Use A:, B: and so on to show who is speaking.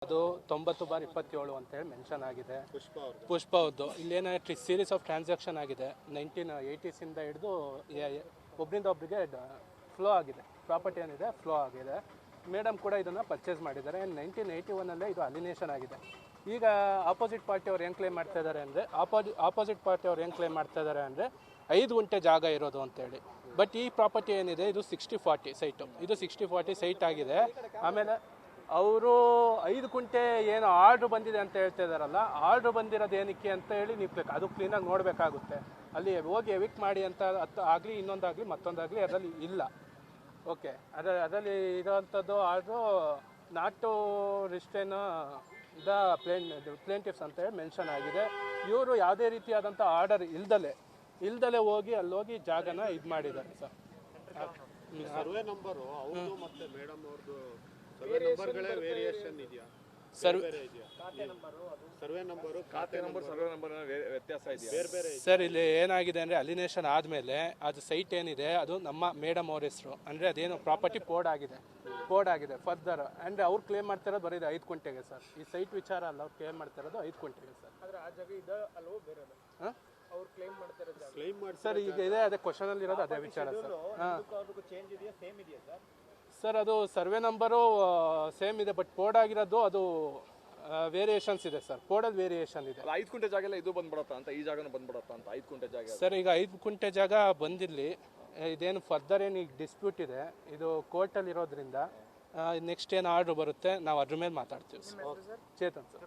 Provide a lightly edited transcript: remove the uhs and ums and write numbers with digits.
A: ಅದು 90/27 ಅಂತೇಳಿ ಮೆನ್ಷನ್ ಆಗಿದೆ. ಪುಷ್ಪ ಅವ್ರದ್ದು ಇಲ್ಲೇನ ಸೀರೀಸ್ ಆಫ್ ಟ್ರಾನ್ಸಾಕ್ಷನ್ ಆಗಿದೆ. 1980s ಹಿಡಿದು ಒಬ್ಬರಿಂದ ಒಬ್ಬರಿಗೆ ಫ್ಲೋ ಆಗಿದೆ. ಪ್ರಾಪರ್ಟಿ ಏನಿದೆ ಫ್ಲೋ ಆಗಿದೆ. ಮೇಡಮ್ ಕೂಡ ಇದನ್ನು ಪರ್ಚೇಸ್ ಮಾಡಿದ್ದಾರೆ. 1981 ಇದು ಅಲಿನೇಷನ್ ಆಗಿದೆ. ಈಗ ಆಪೋಸಿಟ್ ಪಾರ್ಟಿ ಅವ್ರು ಏನು ಕ್ಲೇಮ್ ಮಾಡ್ತಾ ಇದ್ದಾರೆ ಅಂದರೆ ಆಪೋಸಿಟ್ ಪಾರ್ಟಿ ಅವ್ರು ಏನು ಕ್ಲೇಮ್ ಮಾಡ್ತಾ ಇದ್ದಾರೆ ಅಂದರೆ 5 ಗುಂಟೆ ಜಾಗ ಇರೋದು ಅಂತೇಳಿ. ಬಟ್ ಈ ಪ್ರಾಪರ್ಟಿ ಏನಿದೆ ಇದು 60/40 ಸೈಟು. ಇದು 60/40 ಸೈಟ್ ಆಗಿದೆ. ಆಮೇಲೆ ಅವರು 5 ಗುಂಟೆ ಏನು ಆರ್ಡ್ರ್ ಬಂದಿದೆ ಅಂತ ಹೇಳ್ತಾ ಇದ್ದಾರಲ್ಲ, ಆರ್ಡ್ರ್ ಬಂದಿರೋದು ಏನಕ್ಕೆ ಅಂತ ಹೇಳಿ ನೀವು ಅದು ಕ್ಲೀನಾಗಿ ನೋಡಬೇಕಾಗುತ್ತೆ. ಅಲ್ಲಿ ಹೋಗಿ ಎವಿಕ್ಟ್ ಮಾಡಿ ಅಂತ ಆಗಲಿ ಇನ್ನೊಂದಾಗಲಿ ಮತ್ತೊಂದಾಗಲಿ ಅದರಲ್ಲಿ ಇಲ್ಲ. ಓಕೆ, ಅದರಲ್ಲಿ ಇರೋವಂಥದ್ದು ಆರ್ಡ್ರು ನಾಟ್ ಟು ರಿಸ್ಟ್ರೇನ್ ದ ಪ್ಲೇಂಟಿಫ್ಸ್ ಅಂತ ಹೇಳಿ ಮೆನ್ಷನ್ ಆಗಿದೆ. ಇವರು ಯಾವುದೇ ರೀತಿಯಾದಂಥ ಆರ್ಡರ್ ಇಲ್ದಲೆ ಹೋಗಿ ಅಲ್ಲೋಗಿ ಜಾಗನ ಇದು ಮಾಡಿದ್ದಾರೆ ಸರ್.
B: ಸರ್ವೆ ನಂಬರು ಅವ್ರದ್ದು ಮತ್ತೆ ಮೇಡಮ್ ಅವ್ರದ್ದು ಸರ್ವೆ ನಂಬರ್ಗಳೇ ವೇರಿಯೇಷನ್ ಇದೆಯಾ? ಸರ್ವೆ ನಂಬರು ಖಾತೆ ನಂಬರ್ ಸರ್ವೆ ನಂಬರ್ ವ್ಯತ್ಯಾಸ ಇದೆಯಾ? ಬೇರೆ ಬೇರೆ
A: ಸರ್, ಇಲ್ಲಿ ಏನಾಗಿದೆ ಅಂದರೆ ಅಲಿನೇಷನ್ ಆದಮೇಲೆ ಅದು ಸೈಟ್ ಏನಿದೆ ಅದು ನಮ್ಮ ಮೇಡಮ್ ಅವ್ರ ಹೆಸರು. ಅಂದರೆ ಅದೇನು ಪ್ರಾಪರ್ಟಿ ಕೋಡ್ ಆಗಿದೆ ಫರ್ದರ್. ಅಂದರೆ ಅವ್ರು ಕ್ಲೇಮ್ ಮಾಡ್ತಿರೋದು ಬರೀ 5 ಗುಂಟೆಗೆ ಸರ್. ಈ ಸೈಟ್ ವಿಚಾರ ಅಲ್ಲ, ಅವ್ರು ಕ್ಲೇಮ್ ಮಾಡ್ತಿರೋದು 5 ಗುಂಟೆಗೆ ಸರ್.
C: ಆದರೆ ಆ ಜಾಗ ಇದೆ ಅಲ್ವೋ ಬೇರೆ ಹಾಂ ಅವ್ರು ಕ್ಲೇಮ್ ಮಾಡ್ತಾರೆ
A: ಸರ್. ಈಗ ಇದೆ ಅದೇ ಕ್ವಶನಲ್ಲಿ ಇರೋದು ಅದೇ ವಿಚಾರ ಸರ್.
C: ಚೇಂಜ್ ಇದೆಯಾ ಸೇಮ್ ಇದೆಯಾ ಸರ್?
A: ಸರ್, ಅದು ಸರ್ವೆ ನಂಬರು ಸೇಮ್ ಇದೆ, ಬಟ್ ಕೋಡ್ ಆಗಿರೋದು ಅದು ವೇರಿಯೇಷನ್ಸ್ ಇದೆ ಸರ್. ಕೋಡಲ್ಲಿ ವೇರಿಯೇಷನ್ ಇದೆ.
B: 5 ಗುಂಟೆ ಜಾಗ ಎಲ್ಲ ಇದು ಬಂದ್ಬಿಡತ್ತಾ ಅಂತ, ಈ ಜಾಗನೂ ಬಂದ್ಬಿಡತ್ತಾ ಅಂತ 5 ಗುಂಟೆ ಜಾಗ?
A: ಸರ್, ಈಗ 5 ಗುಂಟೆ ಜಾಗ ಬಂದಿರಲಿ, ಇದೇನು ಫರ್ದರ್ ಏನು ಈಗ ಡಿಸ್ಪ್ಯೂಟ್ ಇದೆ, ಇದು ಕೋರ್ಟಲ್ಲಿ ಇರೋದ್ರಿಂದ ನೆಕ್ಸ್ಟ್ ಏನು ಆರ್ಡ್ರ್ ಬರುತ್ತೆ ನಾವು ಅದ್ರ ಮೇಲೆ ಮಾತಾಡ್ತೀವಿ ಸರ್. ಚೇತನ್ ಸರ್.